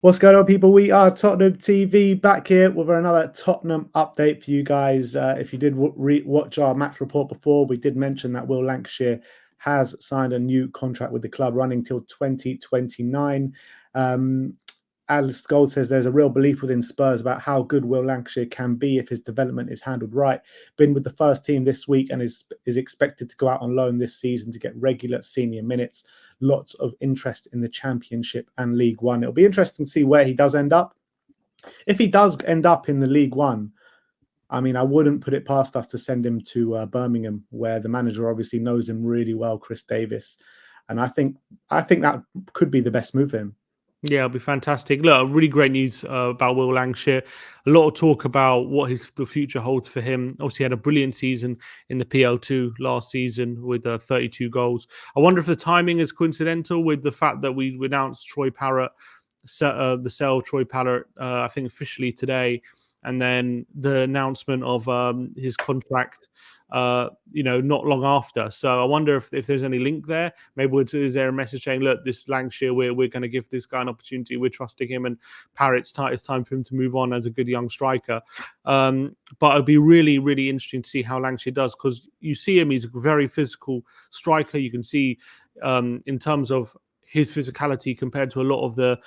What's going on, people? We are Tottenham TV back here with another Tottenham update for you guys. If you did watch our match report before, we did mention that Will Lankshear has signed a new contract with the club running till 2029. As Gold says, there's a real belief within Spurs about how good Will Lankshear can be if his development is handled right. Been with the first team this week and is expected to go out on loan this season to get regular senior minutes. Lots of interest in the Championship and League One. It'll be interesting to see where he does end up. If he does end up in the League One, I mean, I wouldn't put it past us to send him to Birmingham, where the manager obviously knows him really well, Chris Davis. And I think that could be the best move for him. Yeah, it'll be fantastic. Look, really great news about Will Lankshear. A lot of talk about what the future holds for him. Obviously, he had a brilliant season in the PL2 last season with 32 goals. I wonder if the timing is coincidental with the fact that we announced Troy Parrott, the sale of Troy Parrott, I think officially today, and then the announcement of his contract not long after. So I wonder if there's any link there. Maybe is there a message saying, look, this Lankshear, we're going to give this guy an opportunity. We're trusting him, and Parrott's it's time for him to move on as a good young striker. But it'll be really, really interesting to see how Lankshear does, because you see him, he's a very physical striker. You can see in terms of his physicality compared to a lot of the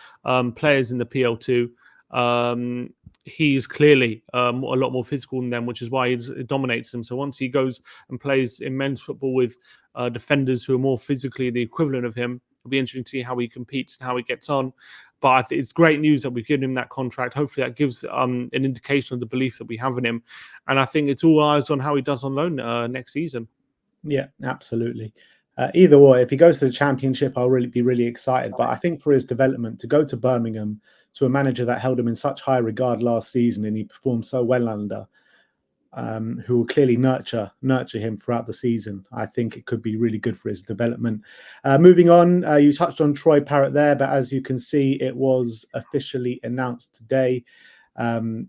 players in the PL2. He's clearly a lot more physical than them, which is why he dominates them. So once he goes and plays in men's football with defenders who are more physically the equivalent of him, it'll be interesting to see how he competes and how he gets on. But I think it's great news that we've given him that contract. Hopefully that gives an indication of the belief that we have in him. And I think it's all eyes on how he does on loan next season. Yeah, absolutely. Either way, if he goes to the Championship, I'll be really excited. But I think for his development, to go to Birmingham, to a manager that held him in such high regard last season and he performed so well under, who will clearly nurture him throughout the season, I think it could be really good for his development. Moving on, you touched on Troy Parrott there, but as you can see, it was officially announced today.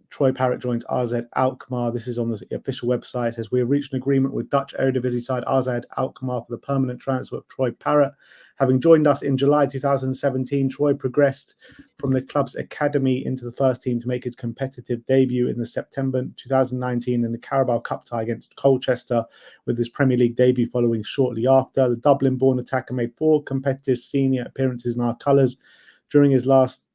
Troy Parrott joins AZ Alkmaar. This is on the official website. It says, we have reached an agreement with Dutch Eredivisie side AZ Alkmaar for the permanent transfer of Troy Parrott. Having joined us in July 2017, Troy progressed from the club's academy into the first team to make his competitive debut in the September 2019 in the Carabao Cup tie against Colchester, with his Premier League debut following shortly after. The Dublin-born attacker made 4 competitive senior appearances in our colours. During his last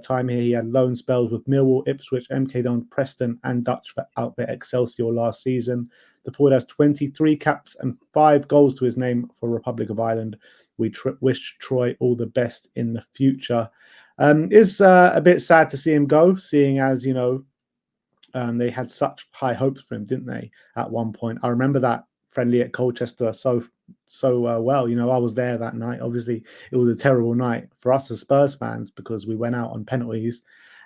time here, he had loan spells with Millwall, Ipswich, MK Dons, Preston and Dutch outfit Excelsior last season. The forward has 23 caps and 5 goals to his name for Republic of Ireland. We wish Troy all the best in the future. It's a bit sad to see him go, seeing as, they had such high hopes for him, didn't they, at one point? I remember that friendly at Colchester so well. I was there that night. Obviously, it was a terrible night for us as Spurs fans because we went out on penalties.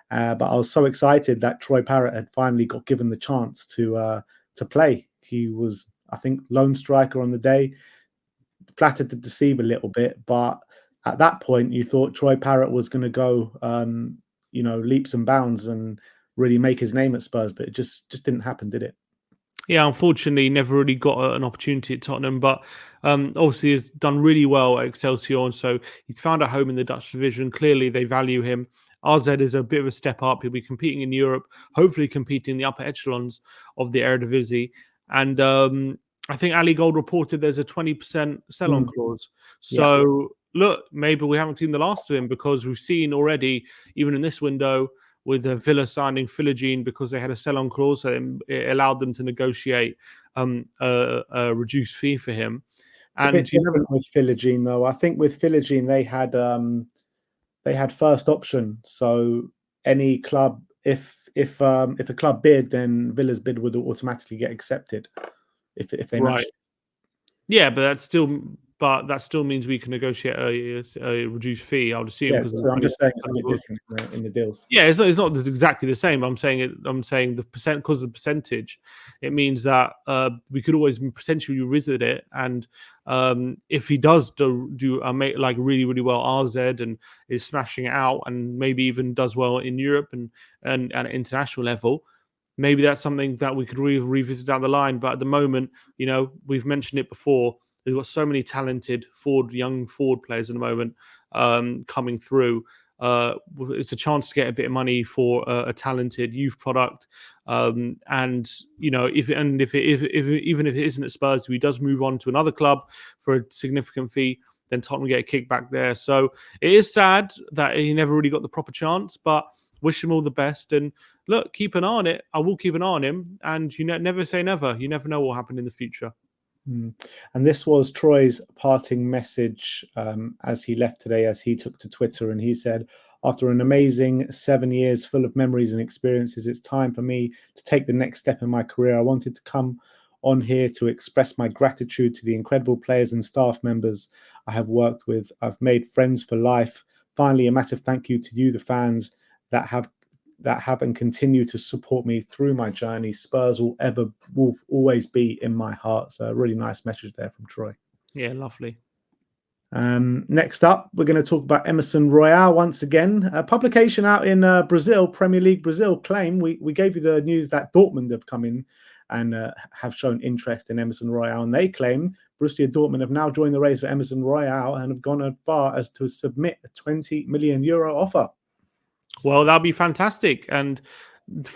But I was so excited that Troy Parrott had finally got given the chance to play. He was, I think, lone striker on the day. Flattered to deceive a little bit, but at that point, you thought Troy Parrott was going to go, leaps and bounds and really make his name at Spurs, but it just didn't happen, did it? Yeah, unfortunately, he never really got an opportunity at Tottenham, but obviously he's done really well at Excelsior, and so he's found a home in the Dutch division. Clearly, they value him. RZ is a bit of a step up. He'll be competing in Europe, hopefully competing in the upper echelons of the Eredivisie. And I think Ali Gold reported there's a 20% sell-on clause. So, look, maybe we haven't seen the last of him, because we've seen already, even in this window, with Villa signing Philogene because they had a sell-on clause, so it allowed them to negotiate a reduced fee for him. And a bit different with Philogene, though. I think with Philogene they had first option. So any club, if a club bid, then Villa's bid would automatically get accepted if they matched. Yeah, but that still means we can negotiate a reduced fee, I would assume. Yeah, so I'm just saying it's a bit different in the deals. Yeah, it's not exactly the same. I'm saying the percent, because of the percentage, it means that we could always potentially revisit it. And if he does do like really, really well RZ and is smashing it out, and maybe even does well in Europe and at an international level, maybe that's something that we could revisit down the line. But at the moment, we've mentioned it before. We've got so many talented young forward players at the moment coming through. It's a chance to get a bit of money for a talented youth product. And even if it isn't at Spurs, if he does move on to another club for a significant fee, then Tottenham get a kickback there. So it is sad that he never really got the proper chance, but wish him all the best. And look, keep an eye on it. I will keep an eye on him. And never say never. You never know what will happen in the future. And this was Troy's parting message as he left today, as he took to Twitter, and he said, after an amazing 7 years full of memories and experiences, it's time for me to take the next step in my career. I wanted to come on here to express my gratitude to the incredible players and staff members I have worked with. I've made friends for life. Finally, a massive thank you to you, the fans that have and continue to support me through my journey. Spurs will always be in my heart. So a really nice message there from Troy. Yeah, lovely. Next up, we're going to talk about Emerson Royale once again. A publication out in Brazil, Premier League Brazil, claim we gave you the news that Dortmund have come in and have shown interest in Emerson Royale, and they claim Borussia Dortmund have now joined the race for Emerson Royale and have gone as far as to submit a €20 million offer. Well, that'll be fantastic. And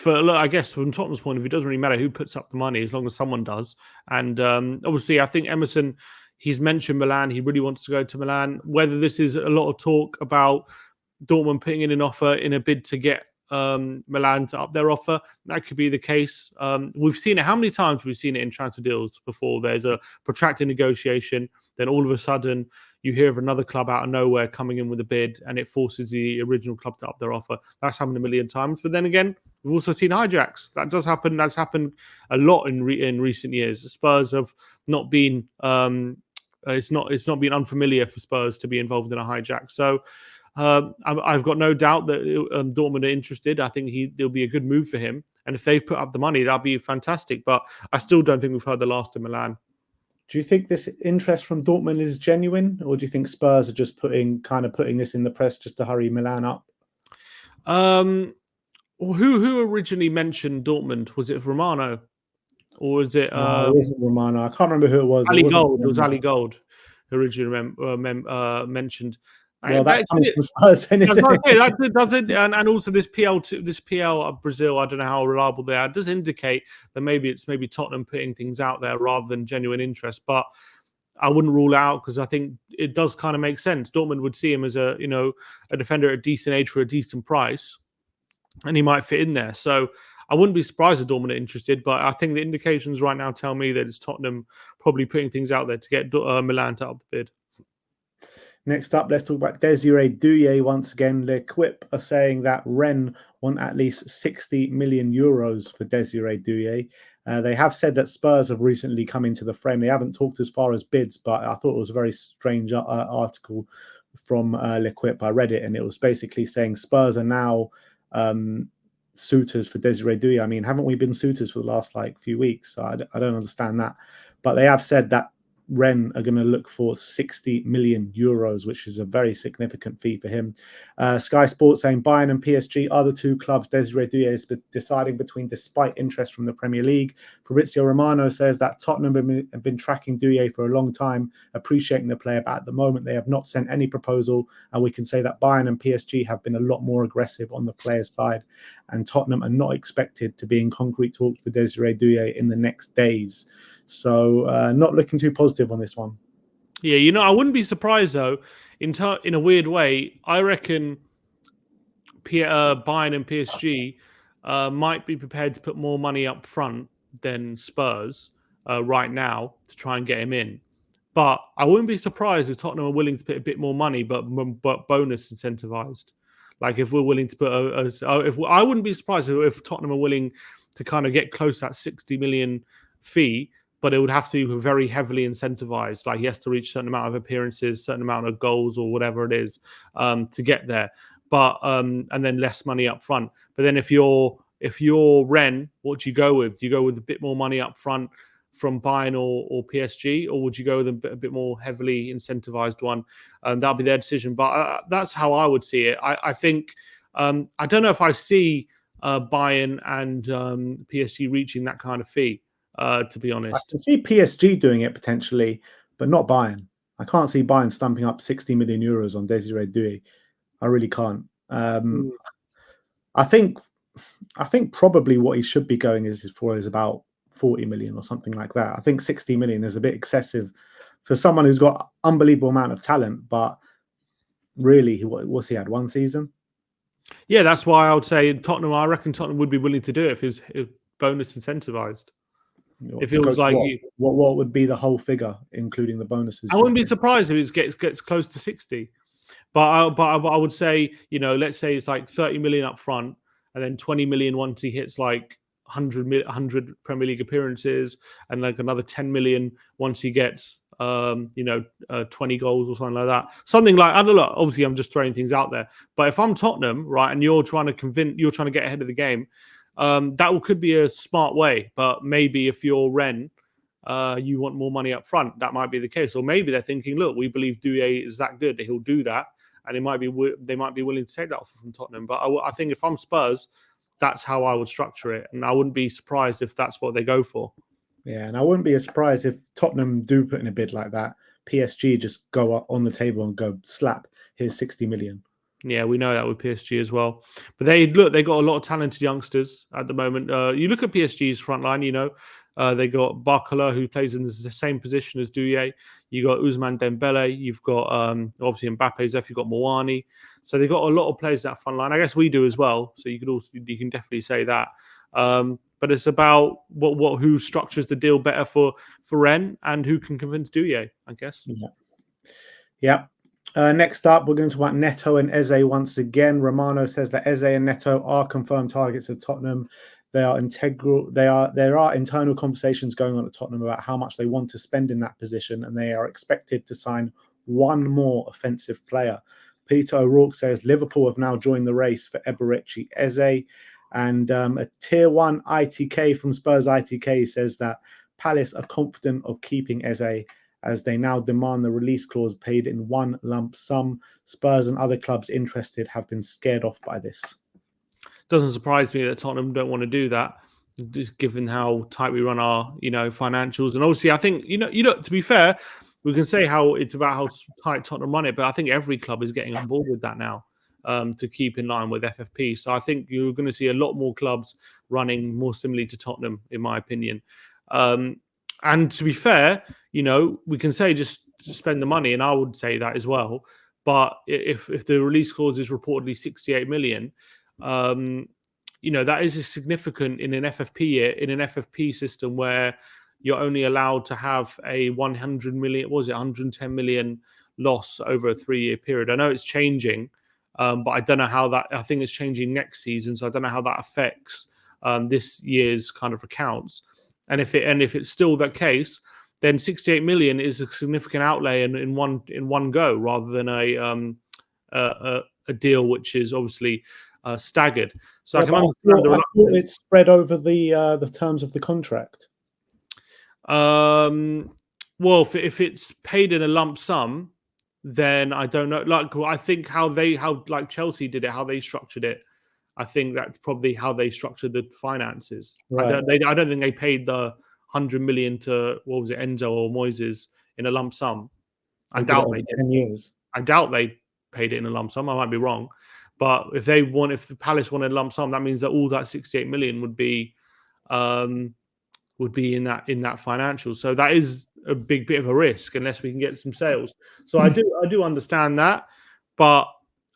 I guess from Tottenham's point of view, it doesn't really matter who puts up the money as long as someone does. And obviously, I think Emerson, he's mentioned Milan. He really wants to go to Milan. Whether this is a lot of talk about Dortmund putting in an offer in a bid to get Milan to up their offer, that could be the case. We've seen it. How many times we've seen it in transfer deals before? There's a protracted negotiation. Then all of a sudden, you hear of another club out of nowhere coming in with a bid, and it forces the original club to up their offer. That's happened a million times. But then again, we've also seen hijacks. That does happen. That's happened a lot in recent years. Spurs have not been. It's not been unfamiliar for Spurs to be involved in a hijack. So I've got no doubt that Dortmund are interested. I think it'll be a good move for him. And if they put up the money, that'll be fantastic. But I still don't think we've heard the last of Milan. Do you think this interest from Dortmund is genuine, or do you think Spurs are just putting this in the press just to hurry Milan up? Who originally mentioned Dortmund? Was it Romano, or was it? No, it wasn't Romano. I can't remember who it was. Ali Gold. It was Ali Gold who originally mentioned. Well, that's coming from Spurs then, isn't it? That does it, and also this PL of Brazil. I don't know how reliable they are. It does indicate that maybe Tottenham putting things out there rather than genuine interest. But I wouldn't rule out, because I think it does kind of make sense. Dortmund would see him as a defender at a decent age for a decent price, and he might fit in there. So I wouldn't be surprised if Dortmund are interested. But I think the indications right now tell me that it's Tottenham probably putting things out there to get Milan to up the bid. Next up, let's talk about Desiree Douillet once again. L'Equipe are saying that Rennes want at least €60 million for Desiree Douillet. They have said that Spurs have recently come into the frame. They haven't talked as far as bids, but I thought it was a very strange article from L'Equipe. I read it, and it was basically saying Spurs are now suitors for Desiree Douillet. I mean, haven't we been suitors for the last few weeks? So I don't understand that. But they have said that Rennes are going to look for €60 million, which is a very significant fee for him. Sky Sports saying Bayern and PSG are the two clubs Desiree Douillet is deciding between, despite interest from the Premier League. Fabrizio Romano says that Tottenham have been tracking Douillet for a long time, appreciating the player, but at the moment they have not sent any proposal, and we can say that Bayern and PSG have been a lot more aggressive on the player's side, and Tottenham are not expected to be in concrete talks with Desiree Douillet in the next days. So not looking too positive on this one. Yeah, I wouldn't be surprised though. In a weird way, I reckon Bayern and PSG might be prepared to put more money up front than Spurs right now to try and get him in. But I wouldn't be surprised if Tottenham are willing to put a bit more money, but bonus incentivized. Like if we're willing to put I wouldn't be surprised if Tottenham are willing to kind of get close to that 60 million fee. But it would have to be very heavily incentivized. Like he has to reach a certain amount of appearances, certain amount of goals, or whatever it is, to get there. But and then less money up front. But then if you're Rennes, what do you go with? Do you go with a bit more money up front from Bayern or PSG, or would you go with a bit more heavily incentivized one? That'll be their decision. But that's how I would see it. I think I don't know if I see Bayern and PSG reaching that kind of fee. To be honest, I can see PSG doing it potentially, but not Bayern. I can't see Bayern stumping up €60 million on Desiree Douillet. I really can't. Mm. I think probably what he should be going is about 40 million or something like that. I think 60 million is a bit excessive for someone who's got unbelievable amount of talent, but really, what's he had, one season? Yeah, that's why I would say Tottenham. I reckon Tottenham would be willing to do it if his bonus incentivized. It To go feels to like what would be the whole figure, including the bonuses? I wouldn't be surprised if it gets close to 60. But I would say, let's say it's like 30 million up front, and then 20 million once he hits like 100 Premier League appearances, and like another 10 million once he gets 20 goals or something like that. Something like, I don't know. Obviously, I'm just throwing things out there. But if I'm Tottenham, right, and you're trying to get ahead of the game, could be a smart way. But maybe if you're Ren, you want more money up front, that might be the case. Or maybe they're thinking, look, we believe Douye is that good that he'll do that, and they might be willing to take that offer from Tottenham. But I think if I'm Spurs, that's how I would structure it, and I wouldn't be surprised if that's what they go for. Yeah, and I wouldn't be surprised if Tottenham do put in a bid like that. PSG just go up on the table and go slap, here's 60 million. Yeah, we know that with PSG as well. But they got a lot of talented youngsters at the moment. You look at PSG's front line, they got Barcola, who plays in the same position as Douye. You got Ousmane Dembele. You've got obviously Mbappe's left. You've got Mawani. So they've got a lot of players in that front line. I guess we do as well. So you can definitely say that. But it's about who structures the deal better for Ren and who can convince Douye, I guess. Yeah. Next up, we're going to talk about Neto and Eze once again. Romano says that Eze and Neto are confirmed targets of Tottenham. They are integral. There are internal conversations going on at Tottenham about how much they want to spend in that position, and they are expected to sign one more offensive player. Peter O'Rourke says Liverpool have now joined the race for Eberechi Eze, and a tier 1 ITK from Spurs ITK says that Palace are confident of keeping Eze, as they now demand the release clause paid in one lump sum. Spurs and other clubs interested have been scared off by this. Doesn't surprise me that Tottenham don't want to do that, just given how tight we run our, financials. And obviously, I think, to be fair, we can say how it's about how tight Tottenham run it, but I think every club is getting on board with that now, to keep in line with FFP. So I think you're going to see a lot more clubs running more similarly to Tottenham, in my opinion. And to be fair, we can say just spend the money, and I would say that as well. But if the release clause is reportedly 68 million, that is significant in an FFP year, in an FFP system where you're only allowed to have a 100 million, 110 million loss over a 3-year period. I know it's changing, but I don't know how that. I think it's changing next season, so I don't know how that affects this year's kind of accounts. And if it's still that case, then 68 million is a significant outlay in one go, rather than a deal which is obviously staggered. So I can understand I thought it's spread over the terms of the contract. Well, if it's paid in a lump sum, then I don't know. Like, I think how Chelsea did it, how they structured it. I think that's probably how they structured the finances. Right. I don't think they paid the 100 million to, what was it, Enzo or Moises in a lump sum. I doubt they did. 10 years. I doubt they paid it in a lump sum. I might be wrong, but if the Palace wanted a lump sum, that means that all that 68 million would be in that financial. So that is a big bit of a risk unless we can get some sales. So I do understand that, but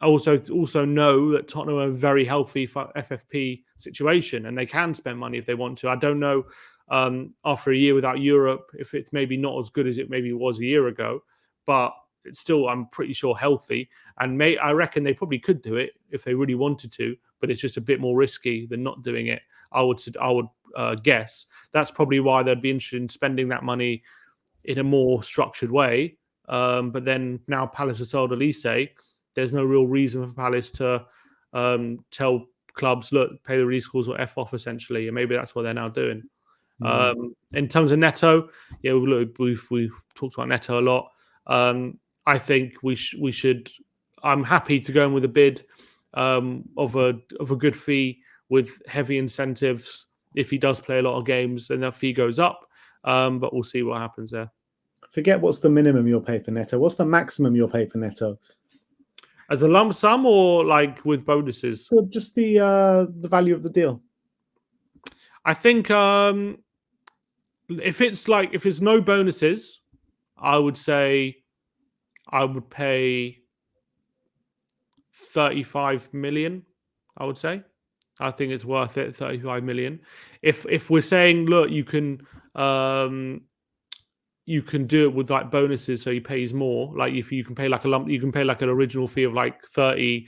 I also know that Tottenham are a very healthy FFP situation, and they can spend money if they want to. I don't know, after a year without Europe, if it's maybe not as good as it maybe was a year ago, but it's still, I'm pretty sure, healthy. And I reckon they probably could do it if they really wanted to, but it's just a bit more risky than not doing it. I would guess that's probably why they'd be interested in spending that money in a more structured way. But then now Palace has sold Elise, there's no real reason for Palace to tell clubs, look, pay the release clause or F off, essentially. And maybe that's what they're now doing. In terms of Neto, yeah, we've talked about Neto a lot. I think we should. I'm happy to go in with a bid of a good fee with heavy incentives. If he does play a lot of games, then that fee goes up. But we'll see what happens there. Forget what's the minimum you'll pay for Neto. What's the maximum you'll pay for Neto? As a lump sum or like with bonuses? So just the value of the deal. I think if it's no bonuses, I would say I would pay 35 million. I would say. I think it's worth it. 35 million. If we're saying, look, you can do it with like bonuses, so he pays more. Like if you can pay like a lump, you can pay like an original fee of like 30,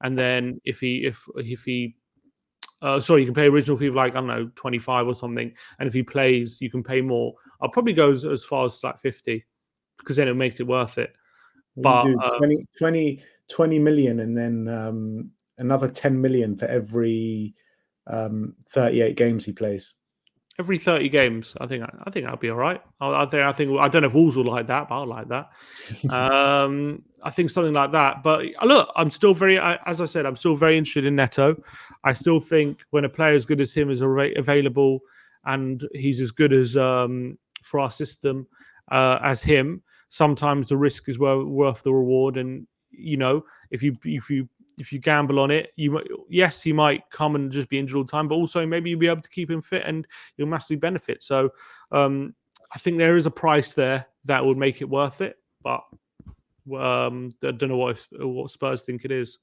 and then if he sorry, you can pay original fee of like, I don't know, 25 or something, and if he plays, you can pay more. I'll probably go as far as like 50 because then it makes it worth it. You But do 20 million and then another 10 million for every 38 games he plays. every 30 games, I think that'll be all right. I don't know if Wolves will like that, but I'll like that. I think something like that. But look, I'm still as I said, I'm still very interested in Neto. I still think when a player as good as him is available and he's as good as for our system as him, sometimes the risk is worth the reward. And if you gamble on it, yes, he might come and just be injured all the time, but also maybe you'll be able to keep him fit and you'll massively benefit. So I think there is a price there that would make it worth it, but I don't know what Spurs think it is.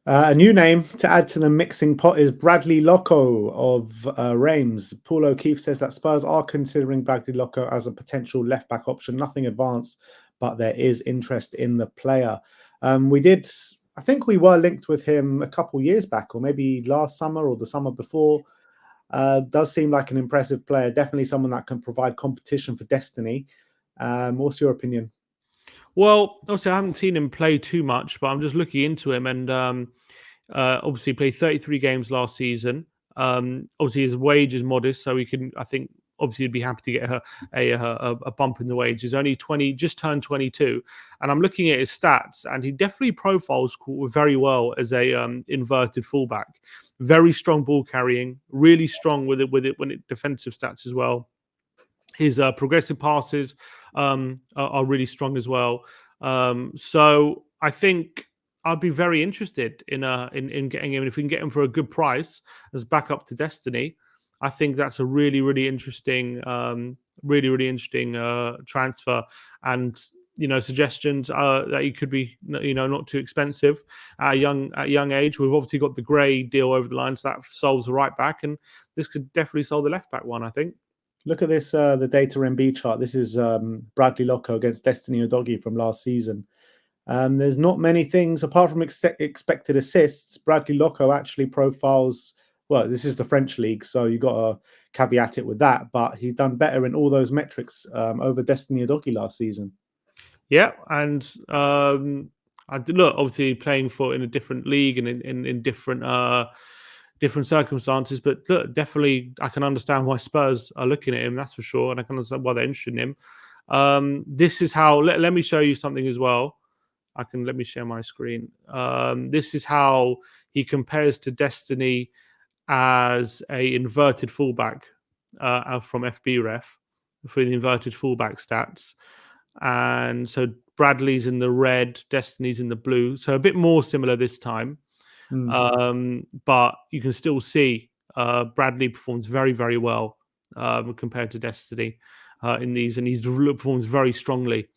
A new name to add to the mixing pot is Bradley Locko of Reims. Paul O'Keefe says that Spurs are considering Bradley Locko as a potential left-back option. Nothing advanced, but there is interest in the player. I think we were linked with him a couple years back, or maybe last summer or the summer before. Does seem like an impressive player. Definitely someone that can provide competition for Destiny. What's your opinion? Well, obviously, I haven't seen him play too much, but I'm just looking into him, and obviously, he played 33 games last season. Obviously, his wage is modest, so I think, obviously, he'd be happy to get a bump in the wage. He's only 20, just turned 22, and I'm looking at his stats, and he definitely profiles very well as a inverted fullback. Very strong ball carrying, really strong with it when it defensive stats as well. His progressive passes are really strong as well. So I think I'd be very interested in getting him. And if we can get him for a good price as backup to Destiny, I think that's a really, really interesting, transfer. And suggestions that he could be, not too expensive at a young age. We've obviously got the Gray deal over the line, so that solves the right back, and this could definitely solve the left back one, I think. Look at this, the data MB chart. This is Bradley Locko against Destiny Udogie from last season. There's not many things, apart from expected assists, Bradley Locko actually profiles, well, this is the French league, so you've got to caveat it with that, but he's done better in all those metrics over Destiny Udogie last season. Yeah, and I did look, obviously playing in a different league and in different circumstances, but look, definitely I can understand why Spurs are looking at him, that's for sure, and I can understand why they're interested in him. This is how, let me show you something as well. Let me share my screen. This is how he compares to Destiny as a inverted fullback from FBref for the inverted fullback stats. And so Bradley's in the red, Destiny's in the blue. So a bit more similar this time. But you can still see Bradley performs very, very well compared to Destiny in these, and he performs very strongly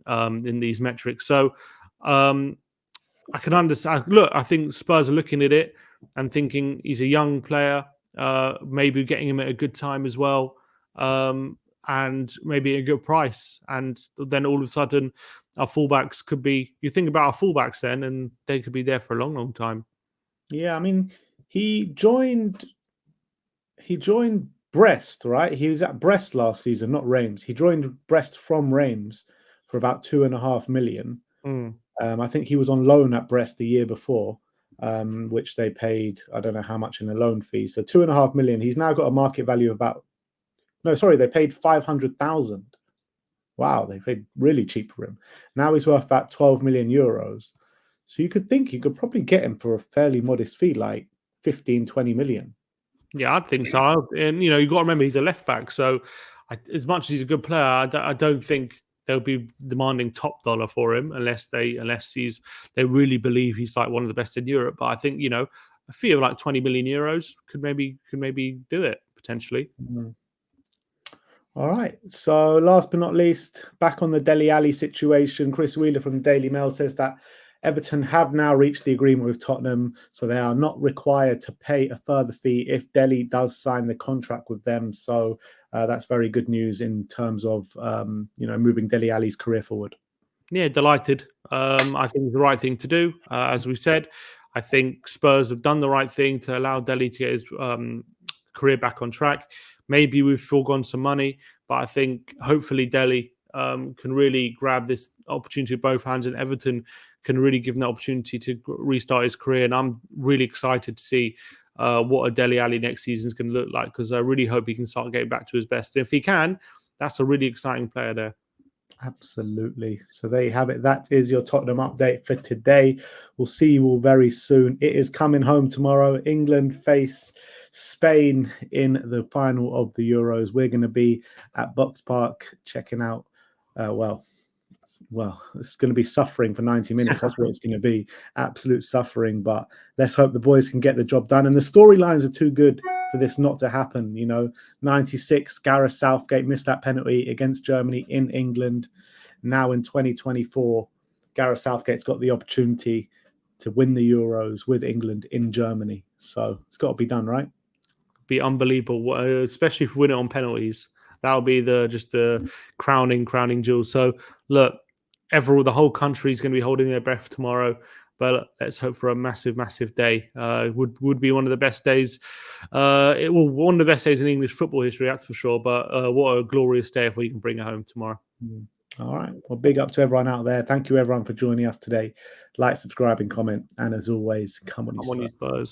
in these metrics. So I can understand. Look, I think Spurs are looking at it and thinking he's a young player, maybe getting him at a good time as well, and maybe a good price. And then all of a sudden, our fullbacks could be. You think about our fullbacks then, and they could be there for a long, long time. Yeah, I mean, he joined Brest, right? He was at Brest last season, not Reims. He joined Brest from Reims for about 2.5 million. I think he was on loan at Brest the year before, which they paid, I don't know how much in a loan fee. So 2.5 million. He's now got a market value of they paid 500,000. Wow, they paid really cheap for him. Now he's worth about 12 million euros. So you could think you could probably get him for a fairly modest fee, like 15, 20 million. Yeah, I think so. And, you got to remember, he's a left back. So as much as he's a good player, I don't think they'll be demanding top dollar for him unless they really believe he's like one of the best in Europe. But I think, you know, a fee of like 20 million euros could maybe do it potentially. Mm. All right. So last but not least, back on the Dele Alli situation, Chris Wheeler from the Daily Mail says that Everton have now reached the agreement with Tottenham, so they are not required to pay a further fee if Dele does sign the contract with them. So that's very good news in terms of moving Dele Alli's career forward. Yeah, delighted. I think it's the right thing to do. As we said, I think Spurs have done the right thing to allow Dele to get his career back on track. Maybe we've foregone some money, but I think hopefully Dele can really grab this opportunity with both hands, and Everton can really give him the opportunity to restart his career. And I'm really excited to see what a Dele Alli next season is going to look like, because I really hope he can start getting back to his best. And if he can, that's a really exciting player there. Absolutely. So there you have it. That is your Tottenham update for today. We'll see you all very soon. It is coming home tomorrow. England face Spain in the final of the Euros. We're going to be at Box Park checking out, well, it's going to be suffering for 90 minutes. That's what it's going to be. Absolute suffering. But let's hope the boys can get the job done. And the storylines are too good for this not to happen. You know, 96, Gareth Southgate missed that penalty against Germany in England. Now in 2024, Gareth Southgate's got the opportunity to win the Euros with England in Germany. So it's got to be done, right? Be unbelievable, especially if we win it on penalties. That'll be the crowning jewel. So look, the whole country is going to be holding their breath tomorrow. But let's hope for a massive day. Would be one of the best days. One of the best days in English football history, that's for sure. But what a glorious day if we can bring it home tomorrow. All right. Well, big up to everyone out there. Thank you, everyone, for joining us today. Like, subscribe, and comment. And as always, come on, you Spurs.